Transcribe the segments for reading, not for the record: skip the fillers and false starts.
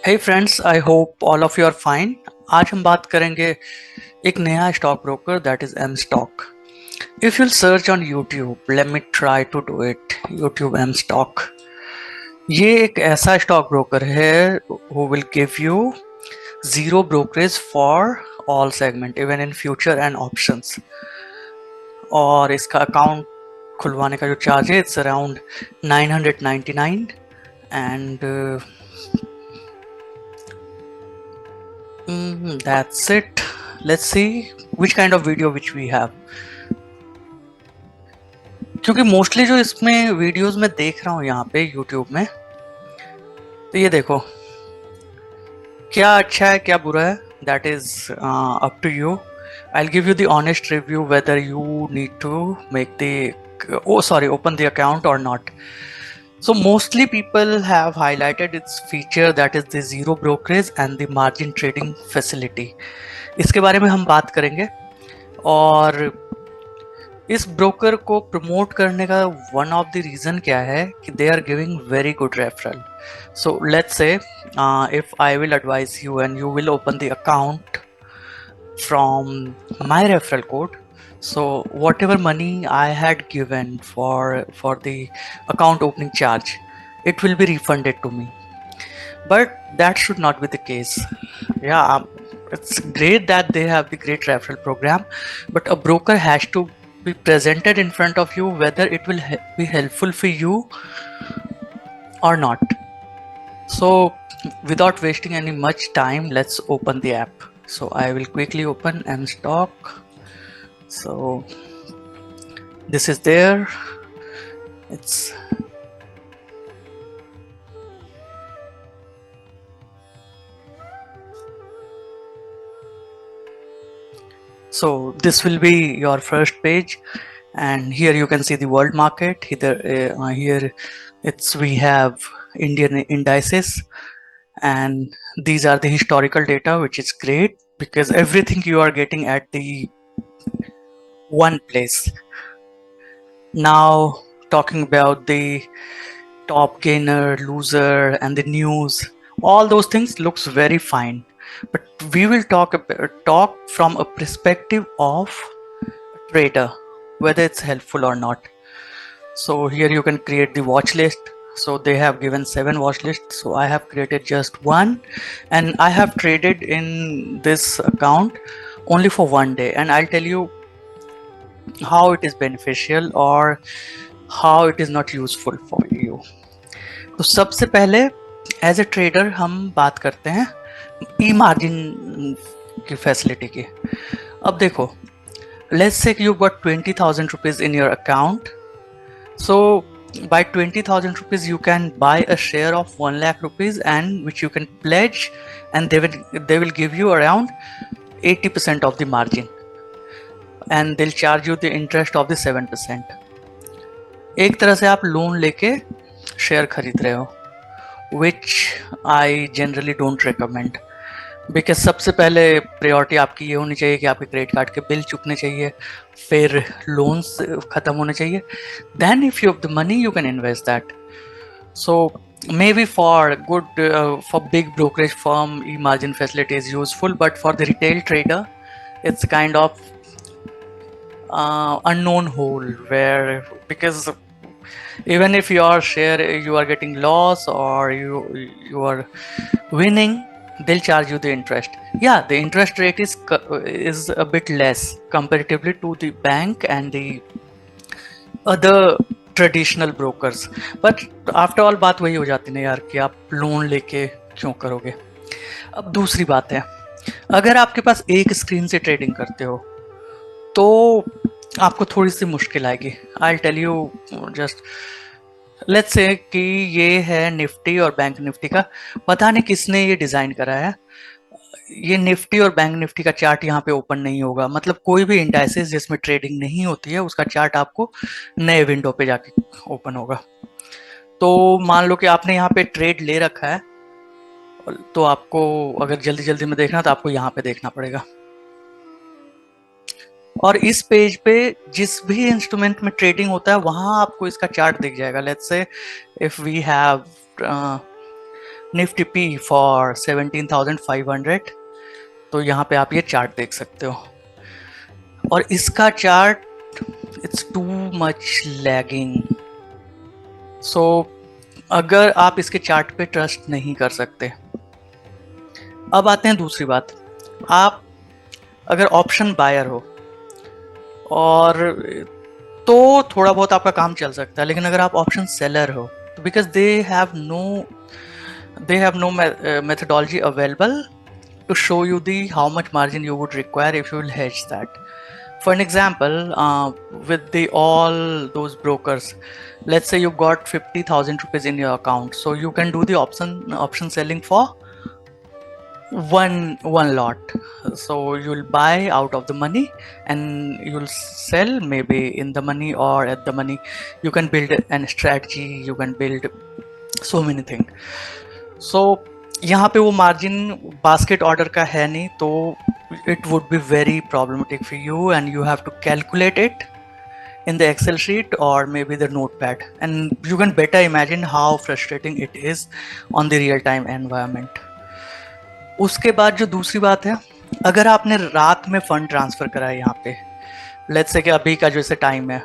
Hey friends, I hope all of you are fine. आज हम बात करेंगे एक नया stock broker that is M stock. If you search on YouTube, let me try to do it. YouTube M stock, ये एक ऐसा stock broker है who will give you zero brokerage for all segment even in future and options. और इसका account खुलवाने का जो charge है it's around 999 and that's it. Let's see which kind of video which we have. क्योंकि mostly जो इसमें videos में देख रहा हूँ यहाँ पे यूट्यूब में, तो ये देखो क्या अच्छा है क्या बुरा है, that is up to you. I'll give you the honest review whether you need to make the open the account or not. So mostly people have highlighted its feature, that is the zero brokerage and the margin trading facility. इसके बारे में हम बात करेंगे. और इस broker को promote करने का वन ऑफ द रीजन क्या है कि they are giving very good referral. So let's say if I will advice you and you will open the account from my referral code, so whatever money I had given for the account opening charge, it will be refunded to me. But that should not be the case. It's great that they have the great referral program, but a broker has to be presented in front of you whether it will be helpful for you or not. So without wasting any much time, let's open the app. So I will quickly open mstock. So this is there. It's so this will be your first page, and here you can see the world market. Here we have Indian indices, and these are the historical data, which is great because everything you are getting at the one place. Now talking about the top gainer, loser, and the news, all those things looks very fine, but we will talk from a perspective of a trader, whether it's helpful or not. So here you can create the watch list. So they have given 7 watch lists, so I have created just one, and I have traded in this account only for one day, and I'll tell you how it is beneficial or how it is not useful for you. तो सबसे पहले as a trader हम बात करते हैं ई margin की facility की. अब देखो, let's say you got 20,000 rupees in your account. So by 20,000 rupees you can buy a share of 1 lakh rupees, and which you can pledge, and they will give you around 80% of the margin, and they'll charge you the interest of the 7%. एक तरह से आप loan लेके share खरीद रहे हो, which I generally don't recommend. Because सबसे पहले प्रायोरिटी आपकी ये होनी चाहिए कि आपके क्रेडिट कार्ड के बिल चुकने चाहिए, फिर लोन्स ख़त्म होने चाहिए. Then if you have the money you can invest that. So maybe for for big brokerage firm, e-margin facility is useful, but for the retail trader it's kind of unknown hole, where because even if your share you are getting loss or you are winning, they'll charge you the interest. Yeah, the interest rate is a bit less comparatively to the bank and the other traditional brokers. But after all बात वही हो जाती ना यार कि आप loan लेके क्यों करोगे. अब दूसरी बात है, अगर आपके पास एक स्क्रीन से ट्रेडिंग करते हो तो आपको थोड़ी सी मुश्किल आएगी. I tell you just let's say कि ये है निफ्टी और बैंक निफ्टी का. पता नहीं किसने ये डिज़ाइन करा है. ये निफ्टी और बैंक निफ्टी का चार्ट यहाँ पे ओपन नहीं होगा. मतलब कोई भी इंडाइसेस जिसमें ट्रेडिंग नहीं होती है उसका चार्ट आपको नए विंडो पे जाके ओपन होगा. तो मान लो कि आपने यहाँ पे ट्रेड ले रखा है, तो आपको अगर जल्दी जल्दी में देखना तो आपको यहाँ पे देखना पड़ेगा. और इस पेज पे जिस भी इंस्ट्रूमेंट में ट्रेडिंग होता है वहां आपको इसका चार्ट दिख जाएगा. Let's say if we have Nifty P for 17,500। तो यहाँ पे आप ये चार्ट देख सकते हो, और इसका chart it's too much lagging. So अगर आप इसके चार्ट पे ट्रस्ट नहीं कर सकते। अब आते हैं दूसरी बात, आप अगर ऑप्शन बायर हो और तो थोड़ा बहुत आपका काम चल सकता है, लेकिन अगर आप ऑप्शन सेलर हो तो because they have no methodology available to show you the how much margin you would require if you will hedge that. For an example, with the all those brokers, let's say you got 50,000 rupees in your account, so you can do the option selling for one lot. So you'll buy out of the money and you'll sell maybe in the money or at the money. You can build a strategy, you can build so many things. So यहाँ पे वो margin basket order का है नहीं, तो it would be very problematic for you and you have to calculate it in the Excel sheet or maybe the notepad, and you can better imagine how frustrating it is on the real time environment. उसके बाद जो दूसरी बात है, अगर आपने रात में फंड ट्रांसफर करा है यहाँ पे, लेट्स से कि अभी का जैसे टाइम है,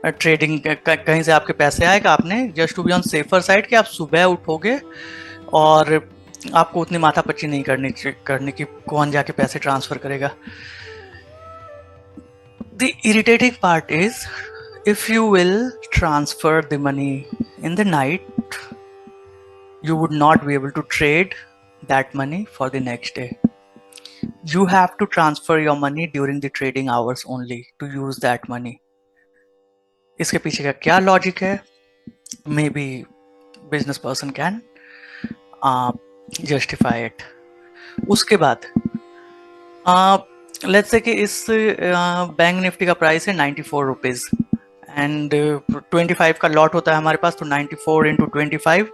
ट्रेडिंग कहीं से आपके पैसे आएगा, आपने just to be on safer side कि आप सुबह उठोगे और आपको उतनी माथापच्ची नहीं करने की कौन जाके पैसे ट्रांसफर करेगा. The irritating part is if you will transfer the money in the night, you would not be able to trade that money for the next day. You have to transfer your money during the trading hours only to use that money. इसके पीछे का क्या logic है? Maybe business person can justify it. उसके बाद let's say कि इस bank Nifty का प्राइस है 94 रुपीज़ एंड 25 का लॉट होता है हमारे पास, तो 94 into 25.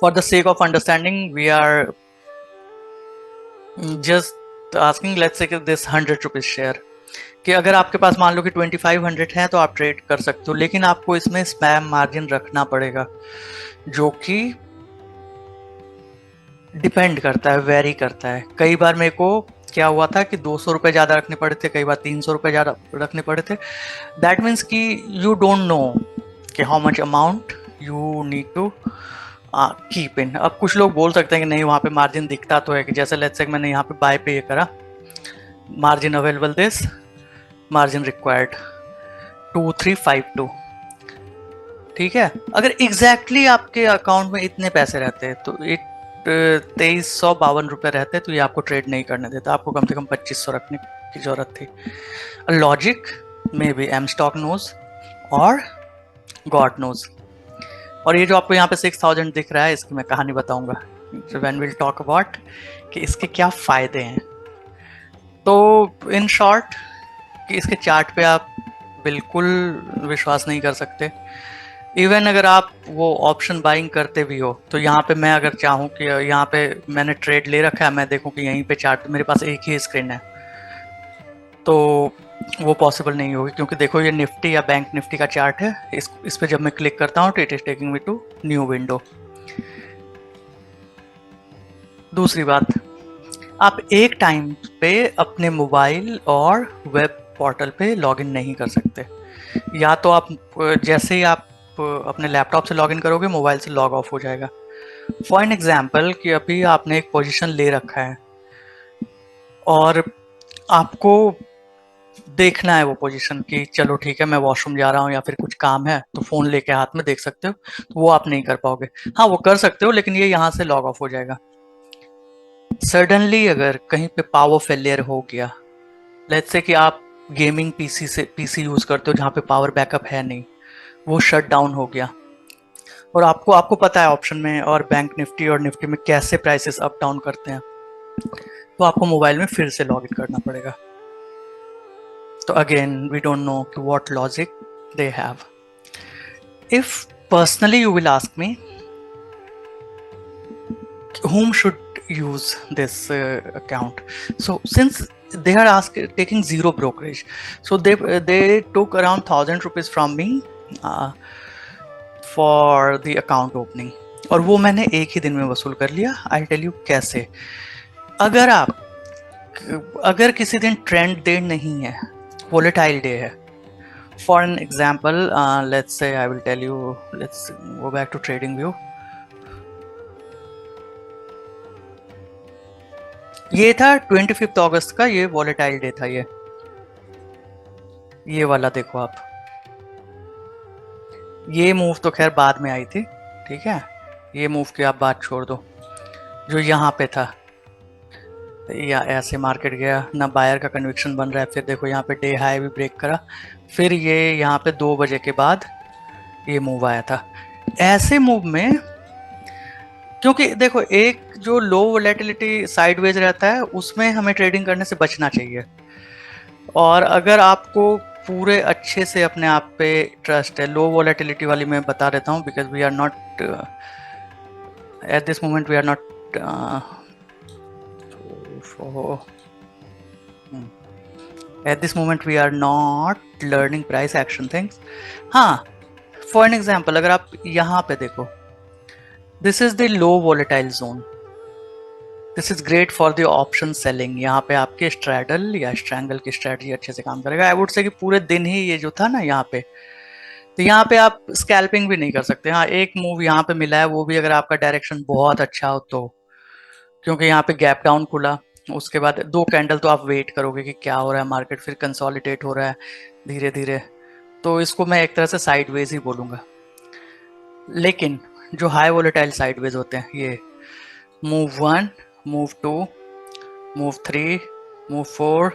For the sake of understanding we are just asking let's say कि दिस 100 रुपीज़ शेयर, कि अगर आपके पास मान लो कि 2500 है तो आप ट्रेड कर सकते हो, लेकिन आपको इसमें स्पैम मार्जिन रखना पड़ेगा, जो कि डिपेंड करता है, वेरी करता है. कई बार मेरे को क्या हुआ था कि 200 रुपये ज़्यादा रखने पड़े थे, कई बार 300 रुपये ज़्यादा रखने पड़े थे. दैट मीन्स कि यू डोंट नो कि how much amount you need to keep in. अब कुछ लोग बोल सकते हैं कि नहीं वहाँ पे मार्जिन दिखता तो है, कि जैसे लेट्स से मैंने यहाँ पे बाय पे करा, margin available this, margin required 2352. ठीक है, अगर एग्जैक्टली आपके अकाउंट में इतने पैसे रहते हैं तो 2352 रुपये रहते, तो ये आपको ट्रेड नहीं करने देता, आपको कम से कम 2500 रखने की जरूरत थी. Logic maybe M stock knows और गॉड नोज. और ये जो आपको यहाँ पे 6000 दिख रहा है, इसकी मैं कहानी बताऊंगा व्हेन विल टॉक अबाउट कि इसके क्या फायदे हैं. तो इन शॉर्ट कि इसके चार्ट पे आप बिल्कुल विश्वास नहीं कर सकते. इवन अगर आप वो ऑप्शन बाइंग करते भी हो, तो यहाँ पे मैं अगर चाहूँ कि यहाँ पे मैंने ट्रेड ले रखा है, मैं देखूँ कि यहीं पे चार्ट मेरे पास एक ही स्क्रीन है, तो वो पॉसिबल नहीं होगी, क्योंकि देखो ये निफ्टी या बैंक निफ्टी का चार्ट है. इस पे जब मैं क्लिक करता हूँ तो it is taking me to new window. दूसरी बात, आप एक टाइम पे अपने मोबाइल और वेब पोर्टल पे लॉगिन नहीं कर सकते. या तो आप जैसे ही आप अपने लैपटॉप से लॉगिन करोगे, मोबाइल से लॉग ऑफ हो जाएगा. फॉर एन एग्जाम्पल कि अभी आपने एक पोजीशन ले रखा है और आपको देखना है वो पोजीशन कि चलो ठीक है मैं वॉशरूम जा रहा हूँ या फिर कुछ काम है, तो फोन लेके हाथ में देख सकते हो, तो वो आप नहीं कर पाओगे. हाँ वो कर सकते हो, लेकिन ये यहाँ से लॉग ऑफ हो जाएगा. सडनली अगर कहीं पे पावर फेलियर हो गया, लेट्स से कि आप गेमिंग पीसी यूज करते हो जहाँ पे पावर बैकअप है नहीं, वो शट डाउन हो गया, और आपको पता है ऑप्शन में और बैंक निफ्टी और निफ्टी में कैसे प्राइसेस अप डाउन करते हैं, तो आपको मोबाइल में फिर से लॉग इन करना पड़ेगा. तो again we don't know what logic they have. If personally you will ask me whom should use this account, so since they are taking zero brokerage, so they took around 1000 rupees from me for the account opening. और वो मैंने एक ही दिन में वसूल कर लिया। आई tell you कैसे। अगर आप अगर किसी दिन ट्रेंड डे नहीं है, वोलेटाइल डे है, for an example let's say I will tell you, let's go back to trading view. ये था 25 अगस्त का, ये वॉलेटाइल डे था। ये वाला देखो आप, ये मूव तो खैर बाद में आई थी, ठीक है, ये मूव की आप बात छोड़ दो। जो यहाँ पे था, या ऐसे मार्केट गया ना, बायर का कन्विक्शन बन रहा है, फिर देखो यहाँ पे डे हाई भी ब्रेक करा, फिर ये यहाँ पे 2 बजे के बाद ये मूव आया था। ऐसे मूव में, क्योंकि देखो एक जो लो वोलेटिलिटी साइडवेज रहता है उसमें हमें ट्रेडिंग करने से बचना चाहिए। और अगर आपको पूरे अच्छे से अपने आप पे ट्रस्ट है, लो वोलेटिलिटी वाली मैं बता देता हूँ, because we are not at this moment, we are not at this moment we are not learning price action things. हाँ, फॉर एन एग्जाम्पल अगर आप यहाँ पे देखो, this is the low volatile zone, this is great for the option selling. यहाँ पे आपके straddle या स्ट्रैंगल की स्ट्रेटजी अच्छे से काम करेगा। आई वुड से कि पूरे दिन ही ये जो था ना यहाँ पे, तो यहाँ पे आप स्कैल्पिंग भी नहीं कर सकते। हाँ, एक मूव यहाँ पे मिला है, वो भी अगर आपका डायरेक्शन बहुत अच्छा हो तो, क्योंकि यहाँ पे गैप डाउन खुला, उसके बाद 2 कैंडल तो आप वेट करोगे कि क्या हो रहा है मार्केट, फिर कंसोलिडेट हो रहा है धीरे धीरे, तो इसको मैं एक तरह से साइडवेज ही बोलूँगा। लेकिन जो हाई वोलेटाइल साइडवेज होते हैं, ये move 1, move 2, move 3, move 4,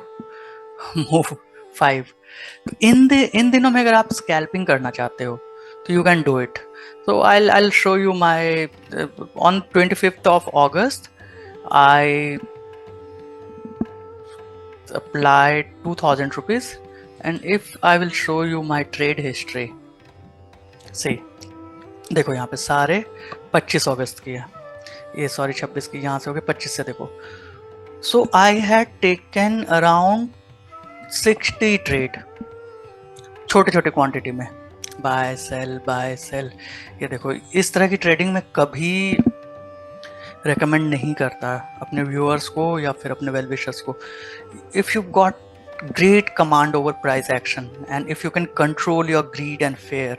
move 5, इन दिनों में अगर आप स्कैल्पिंग करना चाहते हो तो you can do it. So I'll show you my on 25th of August I applied 2000 rupees, and if I will show you my trade history, see, देखो यहाँ पे सारे 25 अगस्त की है, ये सॉरी 26 की, यहाँ से हो गए 25 से देखो। So I had taken around 60 trade, छोटे छोटे क्वांटिटी में, बाय सेल। ये देखो, इस तरह की ट्रेडिंग में कभी रेकमेंड नहीं करता अपने व्यूअर्स को या फिर अपने वेल विशर्स को। If you got great command over price action and if you can control your greed and fear,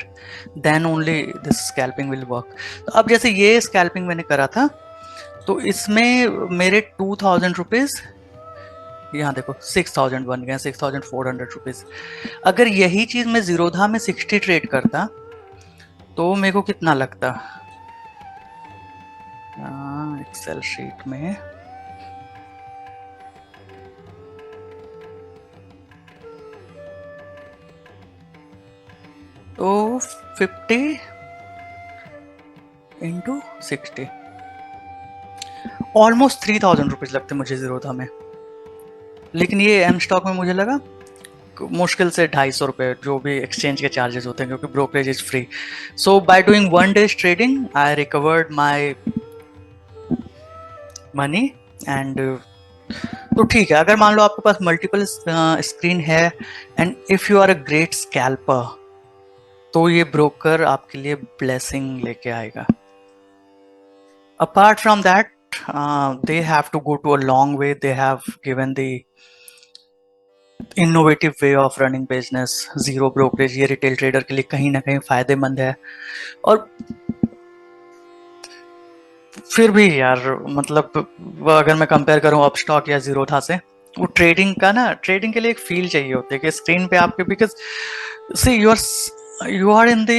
then only this scalping will work. तो अब जैसे ये स्कैल्पिंग मैंने करा था, तो इसमें मेरे 2000 रुपीज, यहाँ देखो 6000 बन गए, 6400 रुपीज। अगर यही चीज मैं जीरोधा में 60 ट्रेड करता तो मेरे को कितना लगता, एक्सेल शीट में तो 50 इंटू 60, ऑलमोस्ट 3000 रुपीज लगते मुझे जीरोधा में। लेकिन ये एम स्टॉक में मुझे लगा मुश्किल से 250 रुपये, जो भी एक्सचेंज के चार्जेस होते हैं, क्योंकि brokerage is free. So by doing 1 days trading I recovered my money. And तो ठीक है, अगर मान लो आपके पास मल्टीपल स्क्रीन है and if you are a great scalper, तो ये ब्रोकर आपके लिए ब्लेसिंग लेके आएगा। Apart from that they have to go to a long way, they have given the innovative way of running business, zero brokerage. ये retail trader के लिए कहीं ना कहीं फायदेमंद है। और फिर भी यार, मतलब अगर मैं कंपेयर करूं अपस्टॉक या जीरोधा से, वो ट्रेडिंग का ना, ट्रेडिंग के लिए एक फील चाहिए होती है कि स्क्रीन पे आपके, because see you are in the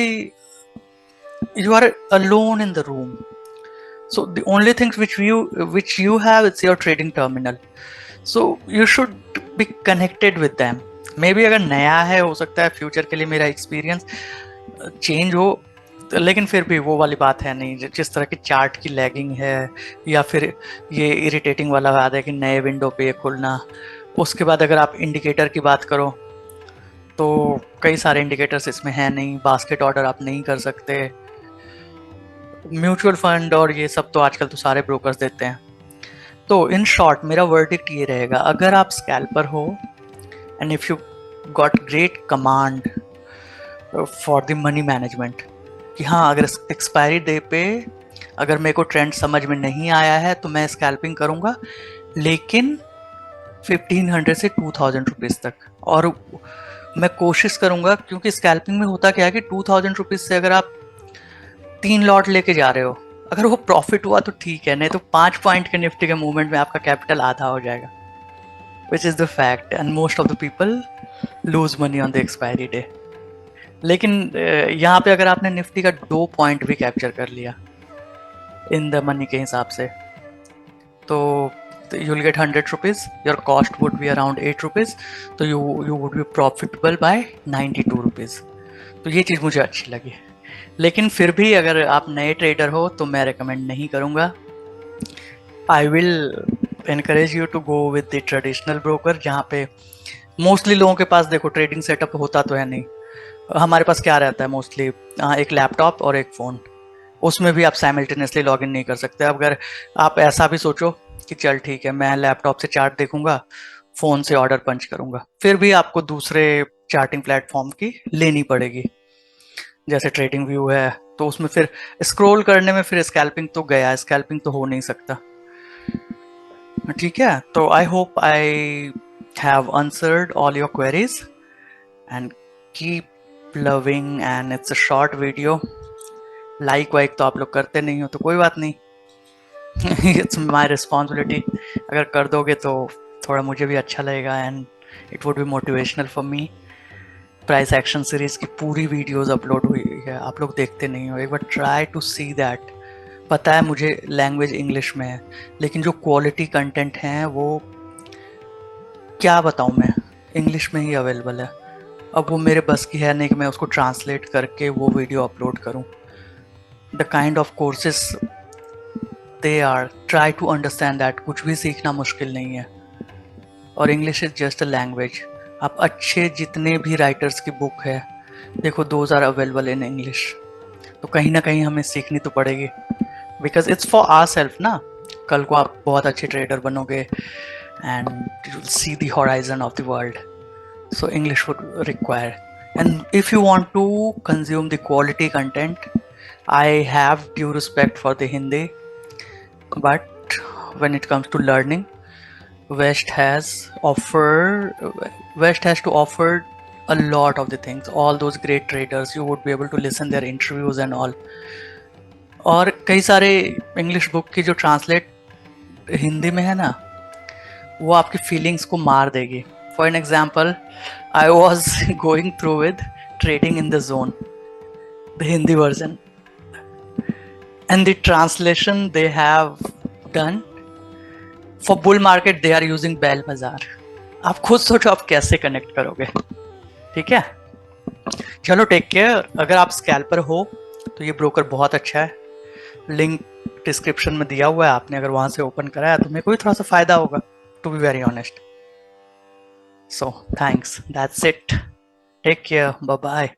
you are alone in the room, so the only things which you have, it's your trading terminal, so you should be connected with them. Maybe अगर नया है, हो सकता है future के लिए मेरा experience change हो, लेकिन फिर भी वो वाली बात है नहीं। जिस तरह की चार्ट की लैगिंग है, या फिर ये इरिटेटिंग वाला बात है कि नए विंडो पे खुलना। उसके बाद अगर आप इंडिकेटर की बात करो तो कई सारे इंडिकेटर्स इसमें हैं नहीं, बास्केट ऑर्डर आप नहीं कर सकते, म्यूचुअल फंड और ये सब तो आजकल तो सारे ब्रोकर्स देते हैं। तो इन शॉर्ट मेरा वर्डिक्ट ये रहेगा, अगर आप स्कैल्पर हो and if you got great command for the money management, कि हाँ, अगर एक्सपायरी डे पे अगर मेरे को ट्रेंड समझ में नहीं आया है तो मैं स्कैल्पिंग करूंगा, लेकिन 1500 से 2000 रुपीज तक। और मैं कोशिश करूंगा, क्योंकि स्कैल्पिंग में होता क्या है कि 2000 रुपीज से अगर आप 3 लॉट लेके जा रहे हो, अगर वो प्रॉफिट हुआ तो ठीक है, नहीं तो 5 पॉइंट के निफ्टी के मूवमेंट में आपका कैपिटल आधा हो जाएगा, which is the fact, and most of the people lose money on the expiry day. लेकिन यहाँ पे अगर आपने निफ्टी का 2 पॉइंट भी कैप्चर कर लिया इन द मनी के हिसाब से, तो you will get 100 rupees, your cost would be around 8 rupees, तो you would be profitable by 92 rupees. तो ये चीज़ मुझे अच्छी लगी। लेकिन फिर भी अगर आप नए ट्रेडर हो तो मैं रिकमेंड नहीं करूँगा। I will encourage you to go with the traditional broker, जहाँ पे मोस्टली लोगों के पास देखो ट्रेडिंग सेटअप होता तो है नहीं। हमारे पास क्या रहता है मोस्टली, एक लैपटॉप और एक फ़ोन, उसमें भी आप साइमल्टेनियसली लॉग इन नहीं कर सकते। अब अगर आप ऐसा भी सोचो कि चल ठीक है मैं लैपटॉप से चार्ट देखूंगा, फ़ोन से ऑर्डर पंच करूंगा, फिर भी आपको दूसरे चार्टिंग प्लेटफॉर्म की लेनी पड़ेगी, जैसे ट्रेडिंग व्यू है, तो उसमें फिर स्क्रॉल करने में फिर स्कैल्पिंग तो गया, स्कैल्पिंग तो हो नहीं सकता। ठीक है, तो I hope I have answered all your queries and keep loving, and it's a short video. Like वाइक तो आप लोग करते नहीं हो तो कोई बात नहीं, इट्स माई रिस्पॉन्सिबिलिटी। अगर कर दोगे तो थोड़ा मुझे भी अच्छा लगेगा, and it would be motivational for me. Price action series की पूरी वीडियोस अपलोड हुई है, आप लोग देखते नहीं हो, एक बार ट्राई टू सी दैट। पता है मुझे लैंग्वेज इंग्लिश में है, लेकिन जो क्वालिटी कंटेंट है वो क्या बताऊँ मैं, इंग्लिश में ही अवेलेबल है। अब वो मेरे बस की है नहीं कि मैं उसको ट्रांसलेट करके वो वीडियो अपलोड करूँ। The kind of courses they are, try to understand that. कुछ भी सीखना मुश्किल नहीं है, और English is just a language. आप अच्छे जितने भी राइटर्स की बुक है देखो, those are available in English, तो कहीं ना कहीं हमें सीखनी तो पड़ेगी, because it's for our self ना। कल को आप बहुत अच्छे ट्रेडर बनोगे and you will see the horizon of the world, so English would require. And if you want to consume the quality content, I have due respect for the Hindi, but when it comes to learning, west has to offer a lot of the things. All those great traders, you would be able to listen their interviews and all. और कई सारे English book की जो translate Hindi में है ना, वो आपकी फीलिंग्स को मार देगी। For an example, I was going through with trading in the zone, the Hindi version, and the translation they have done for bull market, they are using Bell Bazaar. आप खुद सोचो आप कैसे कनेक्ट करोगे। ठीक है, चलो टेक केयर। अगर आप स्कैल्पर हो तो ये ब्रोकर बहुत अच्छा है, लिंक डिस्क्रिप्शन में दिया हुआ है, आपने अगर वहां से ओपन कराया तो मेरे को भी थोड़ा सा फायदा होगा, to be very honest. So thanks, that's it, take care, bye bye.